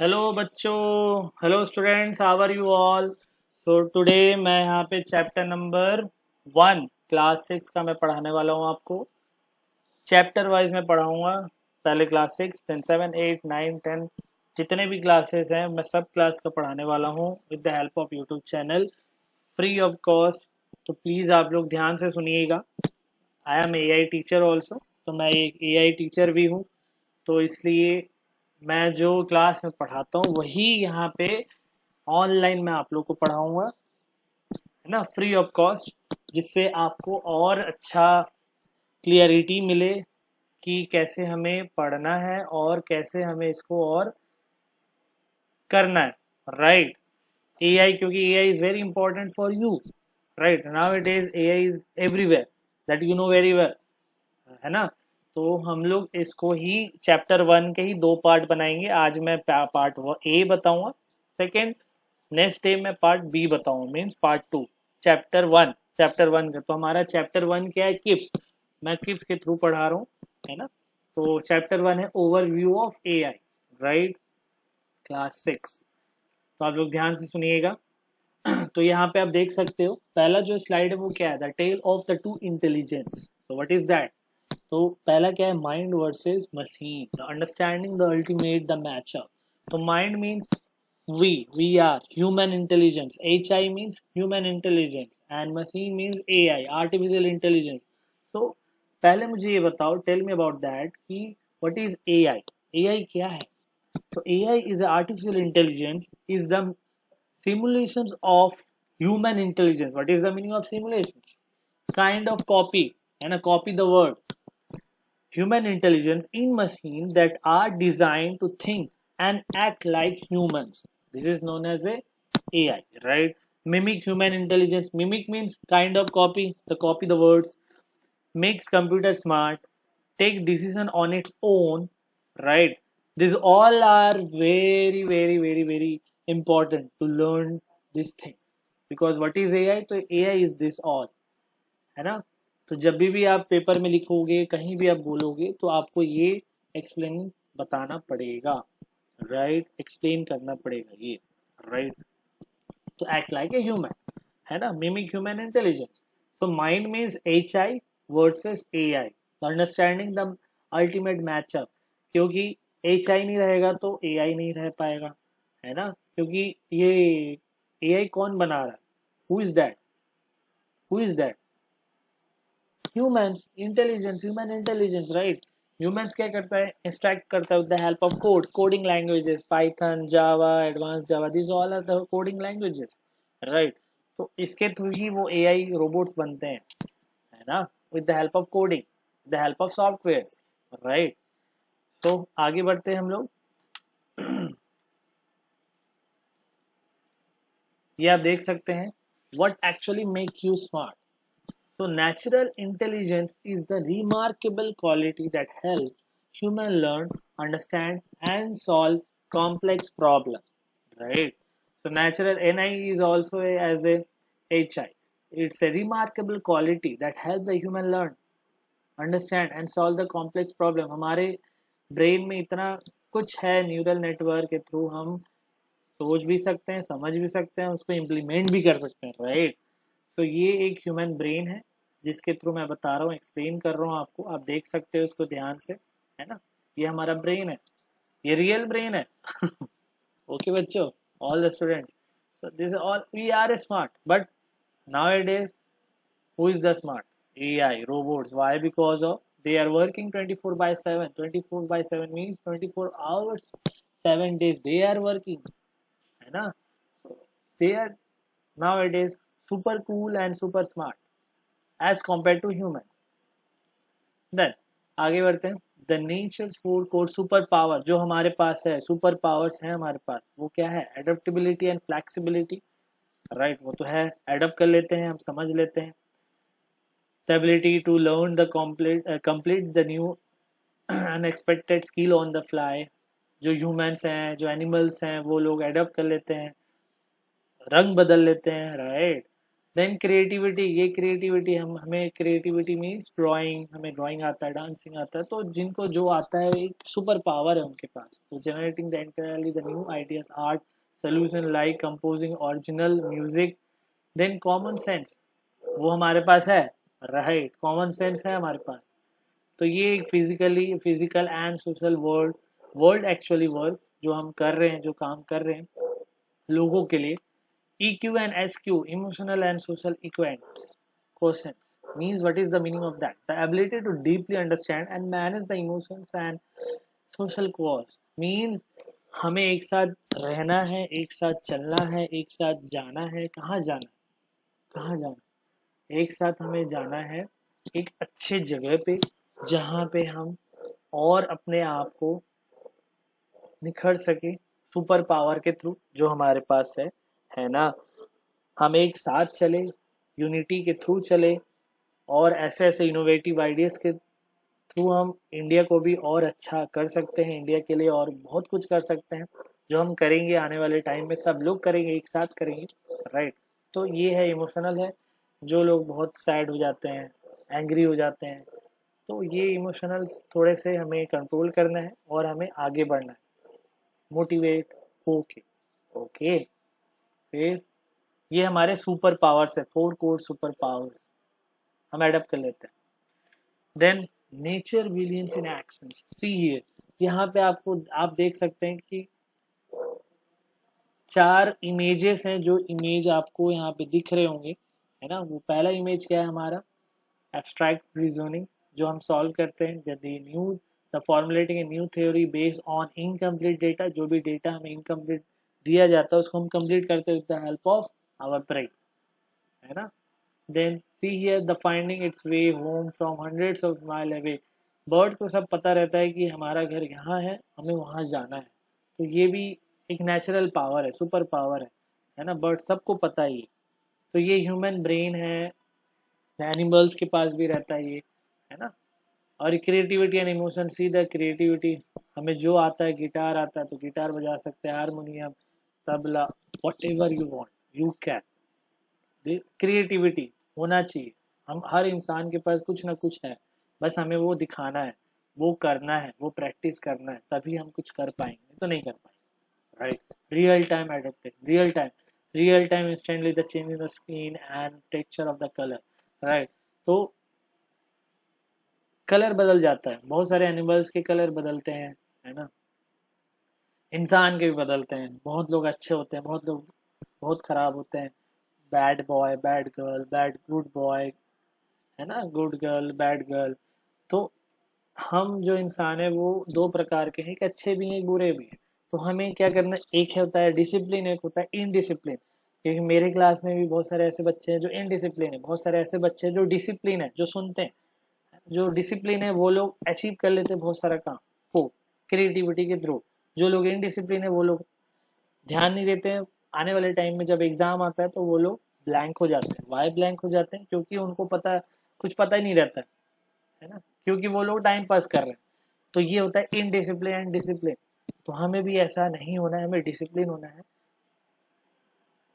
Hello बच्चों। Hello students, how are you all. So today मैं यहाँ पे चैप्टर नंबर 1 क्लास 6 का मैं पढ़ाने वाला हूँ आपको। चैप्टर वाइज मैं पढ़ाऊँगा। पहले क्लास 6, देन 7, 8, 9, 10, जितने भी क्लासेस हैं मैं सब क्लास का पढ़ाने वाला हूँ with the help of YouTube channel, free of cost. तो प्लीज़ आप लोग ध्यान से सुनिएगा। I am AI teacher also, तो मैं एक एआई टीचर भी हूँ। तो इसलिए मैं जो क्लास में पढ़ाता हूँ वही यहाँ पे ऑनलाइन मैं आप लोग को पढ़ाऊंगा, है ना, फ्री ऑफ कॉस्ट, जिससे आपको और अच्छा क्लियरिटी मिले कि कैसे हमें पढ़ना है और कैसे हमें इसको और करना है। राइट। एआई, क्योंकि AI is very important for you. Right, now it is AI is everywhere, that you know very well, है ना। तो हम लोग इसको ही चैप्टर 1 के ही दो पार्ट बनाएंगे। आज मैं पार्ट ए बताऊंगा, सेकेंड नेक्स्ट डे में पार्ट बी बताऊंगा, मीन्स पार्ट 2। चैप्टर वन का तो हमारा चैप्टर 1 क्या है, किप्स। मैं किप्स के थ्रू पढ़ा रहा हूँ, है ना। तो चैप्टर 1 है overview of AI. Right, class 6। तो आप लोग ध्यान से सुनिएगा। तो यहाँ पे आप देख सकते हो पहला जो स्लाइड है वो क्या है, the tale of the two intelligence. तो व्हाट इज दैट। तो पहला क्या है, mind versus machine, understanding the ultimate the matchup. तो mind means we are human intelligence, hi means human intelligence, and machine means ai, artificial intelligence. So पहले मुझे ये बताओ, टेल मी अबाउट दैट कि व्हाट इज एआई। एआई क्या है। तो AI is artificial intelligence, is the simulations of human intelligence. What is the meaning of simulations? Kind of copy, and a copy the word human intelligence in machines that are designed to think and act like humans. This is known as a AI, right? Mimic human intelligence. Mimic means kind of copy, the copy the words, makes computer smart, take decision on its own, right? These all are very, very, very, very important to learn this thing. Because what is AI? So AI is this all, है ना। तो जब भी आप paper में लिखोगे, कहीं भी आप बोलोगे, तो आपको ये एक्सप्लेन बताना पड़ेगा। राइट, एक्सप्लेन करना पड़ेगा ये। राइट, तो एक्ट लाइक ए ह्यूमन, है ना, मिमिक ह्यूमन इंटेलिजेंस। तो mind means H I versus A I, understanding the ultimate matchup. क्योंकि एच आई नहीं रहेगा तो ए आई नहीं रह पाएगा, है ना। क्योंकि ये ए आई कौन बना रहा है, who is that, who is that, humans intelligence, human intelligence. Right, humans क्या करता है, एक्सट्रैक्ट करता है with the help of code, coding languages, Python, Java, advance Java, this all are the coding languages. Right, तो इसके through ही वो AI robots बनते हैं, है ना, with the help of coding, the help of softwares. Right, तो आगे बढ़ते हैं हम लोग। ये आप देख सकते हैं, what actually make you smart. So natural intelligence is the remarkable quality that helps human learn, understand, and solve complex problems. Right. So natural NI is also as a HI. It's a remarkable quality that helps the human learn, understand, and solve the complex problem. हमारे brain में इतना कुछ है, neural network के through हम सोच भी सकते हैं, समझ भी सकते हैं, उसको इम्प्लीमेंट भी कर सकते हैं। राइट, तो ये एक ह्यूमन ब्रेन है जिसके थ्रू मैं बता रहा हूँ, एक्सप्लेन कर रहा हूँ आपको। आप देख सकते हो उसको ध्यान से, है ना। ये हमारा ब्रेन है, ये रियल ब्रेन है। ओके बच्चों, all the students, so this all we are smart, but nowadays who is the smart? AI robots. Why? Because of they are working 24 by 7. 24 by 7 means 24 hours, 7 days they are working, है ना। So they are nowadays super cool and super smart as compared to humans. Then आगे बढ़ते हैं, the nature food code super power. जो हमारे पास है, super powers हैं हमारे पास, वो क्या है, एडेप्टेबिलिटी एंड फ्लेक्सिबिलिटी। राइट, वो तो है, एडप्ट कर लेते हैं, हम समझ लेते हैं। The ability to learn the complete the new unexpected skill on the fly. जो ह्यूमंस हैं, जो एनिमल्स हैं, वो लोग एडप्ट कर लेते हैं, रंग बदल लेते हैं। राइट, देन क्रिएटिविटी, ये क्रिएटिविटी हमें क्रिएटिविटी मीन्स ड्राइंग, हमें ड्राइंग आता है, डांसिंग आता है, तो जिनको जो आता है एक सुपर पावर है उनके पास। तो generating the entirely the new ideas, art solution like composing original music. Then common sense, वो हमारे पास है, राइट, कॉमन सेंस है हमारे पास। तो ये एक physical and social world actually work जो हम कर रहे हैं, जो काम कर रहे हैं लोगों के लिए। EQ and SQ, emotional and social quotients, means what is the meaning of that? The ability to deeply understand and manage the emotions and social cause means हमें एक साथ रहना है, एक साथ चलना है, एक साथ जाना है। कहाँ जाना, कहाँ जाना, एक साथ हमें जाना है एक अच्छे जगह पे, जहाँ पे हम और अपने आप को निखर सके सुपर पावर के थ्रू जो हमारे पास है ना। हम एक साथ चले, यूनिटी के थ्रू चले, और ऐसे ऐसे इनोवेटिव आइडियाज के थ्रू हम इंडिया को भी और अच्छा कर सकते हैं, इंडिया के लिए और बहुत कुछ कर सकते हैं, जो हम करेंगे आने वाले टाइम में, सब लोग करेंगे, एक साथ करेंगे, राइट। तो ये है इमोशनल है। जो लोग बहुत सैड हो जाते हैं, एंग्री हो जाते हैं, तो ये इमोशनल्स थोड़े से हमें कंट्रोल करना है और हमें आगे बढ़ना है, मोटिवेट होके। ओके, फिर ये हमारे सुपर पावर्स है, 4 कोर सुपर पावर्स हम एडप्ट कर लेते हैं। Then nature villains in action, see here, यहाँ पे आपको आप देख सकते हैं कि 4 इमेजेस हैं, जो इमेज आपको यहाँ पे दिख रहे होंगे, है ना। वो पहला इमेज क्या है हमारा, एब्स्ट्रैक्ट रीजनिंग, जो हम सॉल्व करते हैं जब new the formulating a new theory based on incomplete data, जो भी डेटा हमें इनकम्प्लीट दिया जाता है उसको हम कंप्लीट करते हैं with the help of our brain, है ना। Then see here the finding its way home from hundreds of mile away. Bird को सब पता रहता है कि हमारा घर यहाँ है, हमें वहाँ जाना है। तो ये भी एक नेचुरल पावर है, सुपर पावर है ना। बर्ड सबको पता ही है। तो ये ह्यूमन ब्रेन है, एनिमल्स के पास भी रहता है ये, है ना। और creativity and emotion, see the creativity, हमें जो आता है, गिटार आता है तो गिटार बजा सकते हैं, harmonium, tabla, what ever you want you can. Creativity होना चाहिए, हम हर इंसान के पास कुछ ना कुछ है, बस हमें वो दिखाना है, वो करना है, वो प्रैक्टिस करना है, तभी हम कुछ कर पाएंगे, तो नहीं कर पाएंगे, right. Real time instantly the change in the screen and texture of the colour, right. तो कलर बदल जाता है, बहुत सारे एनिमल्स के कलर बदलते हैं, है ना। इंसान के भी बदलते हैं, बहुत लोग अच्छे होते हैं, बहुत लोग बहुत खराब होते हैं, bad boy, bad girl, bad good boy, है ना, गुड गर्ल, बैड गर्ल। तो हम जो इंसान है वो 2 प्रकार के हैं, एक अच्छे भी हैं, एक बुरे भी हैं। तो हमें क्या करना है, एक होता है डिसिप्लिन, एक होता है इनडिसिप्लिन। क्योंकि मेरे क्लास में भी बहुत सारे ऐसे बच्चे हैं जो इनडिसिप्लिन है, बहुत सारे ऐसे बच्चे हैं जो डिसिप्लिन है, जो सुनते हैं। जो डिसिप्लिन है वो लोग अचीव कर लेते हैं बहुत सारा काम को क्रिएटिविटी के थ्रू। जो लोग इनडिसिप्लिन है वो लोग ध्यान नहीं देते हैं, आने वाले टाइम में जब एग्जाम आता है तो वो लोग ब्लैंक हो जाते हैं। वाई ब्लैंक हो जाते हैं, क्योंकि उनको कुछ पता ही नहीं रहता है ना, क्योंकि वो लोग टाइम पास कर रहे हैं। तो ये होता है इनडिसिप्लिन एंड डिसिप्लिन। तो हमें भी ऐसा नहीं होना है, हमें डिसिप्लिन होना है,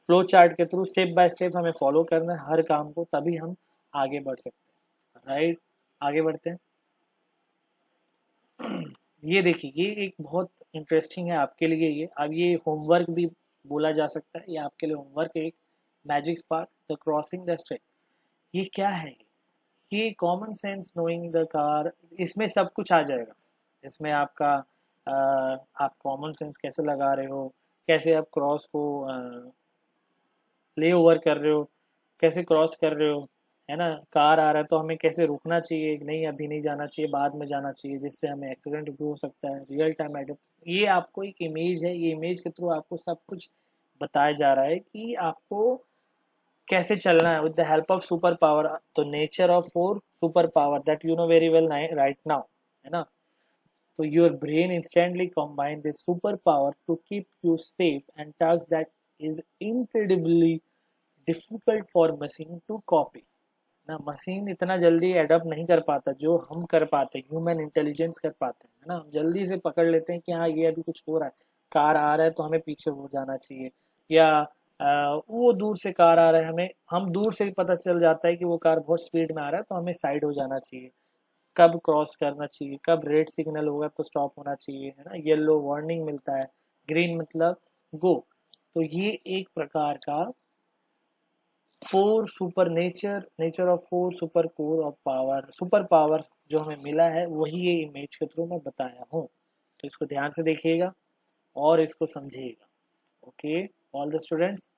फ्लो चार्ट के थ्रू स्टेप बाय स्टेप हमें फॉलो करना है हर काम को, तभी हम आगे बढ़ सकते हैं, राइट। आगे बढ़ते हैं। ये देखिए, ये एक बहुत इंटरेस्टिंग है आपके लिए, ये अब ये होमवर्क भी बोला जा सकता है, ये आपके लिए होमवर्क है, एक magic spark the crossing the street. ये क्या है, ये common sense knowing the car, इसमें सब कुछ आ जाएगा। इसमें आपका आप कॉमन सेंस कैसे लगा रहे हो, कैसे आप क्रॉस को ले ओवर कर रहे हो, कैसे क्रॉस कर रहे हो, है ना। कार आ रहा है तो हमें कैसे रुकना चाहिए, नहीं अभी नहीं जाना चाहिए, बाद में जाना चाहिए, जिससे हमें एक्सीडेंट भी हो सकता है। रियल टाइम एडप्ट, ये आपको एक इमेज है, ये इमेज के थ्रू आपको सब कुछ बताया जा रहा है कि आपको कैसे चलना है with the help of super power. तो nature of 4 super power that you know very well right now, है ना। तो your brain instantly combine this super power to keep you safe and task that is incredibly difficult for machine to copy ना। Machine इतना जल्दी adapt नहीं कर पाता जो हम कर पाते, ह्यूमन इंटेलिजेंस कर पाते हैं, है ना। हम जल्दी से पकड़ लेते हैं कि हाँ ये अभी कुछ हो रहा है, कार आ रहा है तो हमें पीछे हो जाना चाहिए, या वो दूर से कार आ रहा है, हमें हम दूर से ही पता चल जाता है कि वो कार बहुत स्पीड में आ रहा है, तो हमें साइड हो जाना चाहिए, कब क्रॉस करना चाहिए, कब रेड सिग्नल होगा तो स्टॉप होना चाहिए, है ना। येलो वार्निंग मिलता है, ग्रीन मतलब गो। तो ये एक प्रकार का four super nature of four super core of power, super power जो हमें मिला है वही ये इमेज के थ्रू मैं बताया हूँ। तो इसको ध्यान से देखिएगा और इसको समझिएगा। Okay all the students,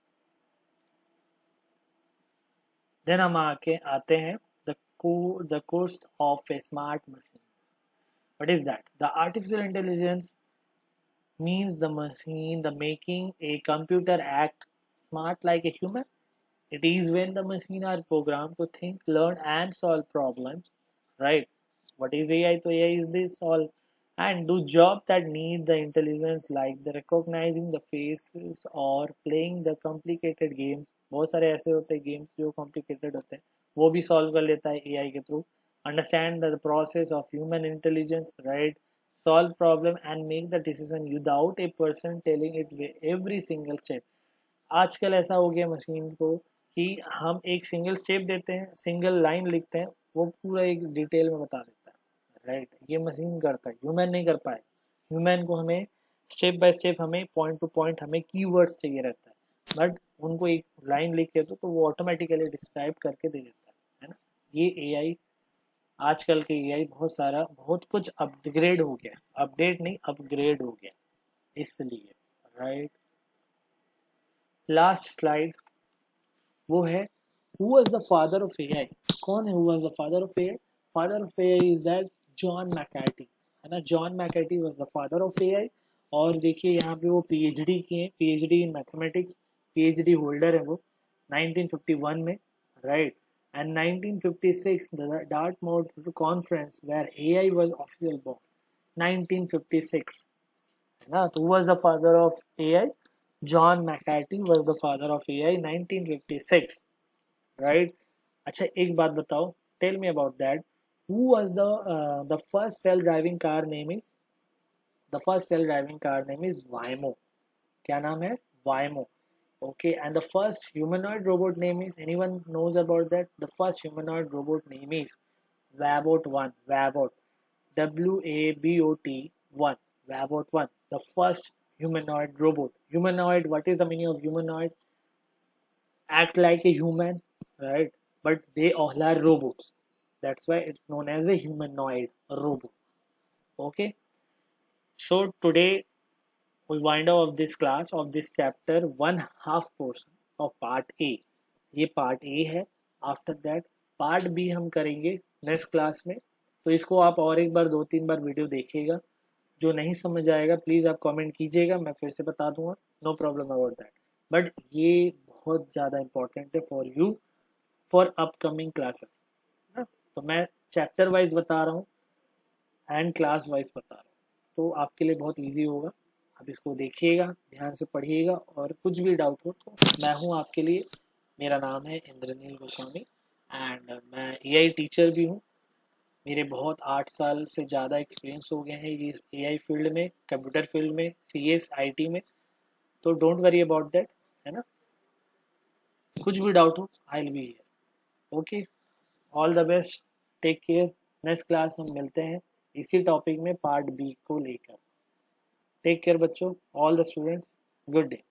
then हम आके आते हैं the course of a smart machine. What is that? The artificial intelligence means the machine, the making a computer act smart like a human. It is when the machine are programmed to think, learn, and solve problems. Right? What is AI? So AI is this all and do job that need the intelligence like the recognizing the faces or playing the complicated games. बहुत सारे ऐसे होते हैं games जो complicated होते हैं, वो भी solve कर लेता है AI के through. Understand the process of human intelligence, right? Solve problem and make the decision without a person telling it every single step. आजकल ऐसा हो गया मशीन को कि हम एक सिंगल स्टेप देते हैं, सिंगल लाइन लिखते हैं, वो पूरा एक डिटेल में बता देता है, राइट। ये मशीन करता है, ह्यूमन नहीं कर पाए। ह्यूमन को हमें स्टेप बाय स्टेप, हमें पॉइंट टू पॉइंट, हमें कीवर्ड्स चाहिए रहता है, बट उनको एक लाइन लिख के तो वो ऑटोमेटिकली डिस्क्राइब करके दे देता है ना। ये एआई, आजकल के एआई बहुत सारा, बहुत कुछ अपग्रेड हो गया, अपडेट नहीं अपग्रेड हो गया इसलिए, राइट। लास्ट स्लाइड वो है who was the father of AI. कौन है who was the father of AI? Father of AI is that John McCarthy, है ना। John McCarthy was the father of AI. और देखिए यहाँ पे वो पीएचडी किए, PhD in mathematics, PhD holder है वो 1951 में, right. And 1956 the Dartmouth conference where AI was official born, 1956, है ना। तो who was the father of AI? John McCarthy was the father of AI 1956, right. अच्छा एक बात बताओ, tell me about that, who was the first self driving car name is, the first self driving car name is Waymo. क्या नाम है? वायमो। Okay, and the first humanoid robot name is, anyone knows about that? The first humanoid robot name is Wabot 1, Wabot, WABOT 1, Wabot 1, the first humanoid robot. Humanoid, what is the meaning of humanoid? Act like a human, right? But they all are robots. That's why it's known as a humanoid robot. Okay. So today we wind up of this class of this chapter, one half portion of part A. ये part A है. After that part B हम करेंगे next class में. तो इसको आप और एक बार 2-3 बार वीडियो देखिएगा. जो नहीं समझ आएगा प्लीज़ आप कमेंट कीजिएगा, मैं फिर से बता दूंगा, no problem about that. But ये बहुत ज़्यादा इम्पोर्टेंट है for you for upcoming classes ना. तो मैं चैप्टर वाइज बता रहा हूँ एंड क्लास वाइज बता रहा हूँ, तो आपके लिए बहुत ईजी होगा. आप इसको देखिएगा, ध्यान से पढ़िएगा, और कुछ भी डाउट हो तो मैं हूँ आपके लिए. मेरा नाम है इंद्रनील गोस्वामी एंड मैं एआई टीचर भी हूँ. मेरे बहुत 8 साल से ज़्यादा एक्सपीरियंस हो गए हैं ये एआई फील्ड में, कंप्यूटर फील्ड में, सीएस आईटी में. तो डोंट वरी अबाउट दैट, है ना. कुछ भी डाउट हो I will be here. Okay, all the best, take care. Next class हम मिलते हैं इसी टॉपिक में पार्ट बी को लेकर. टेक केयर बच्चों, all the students, good day.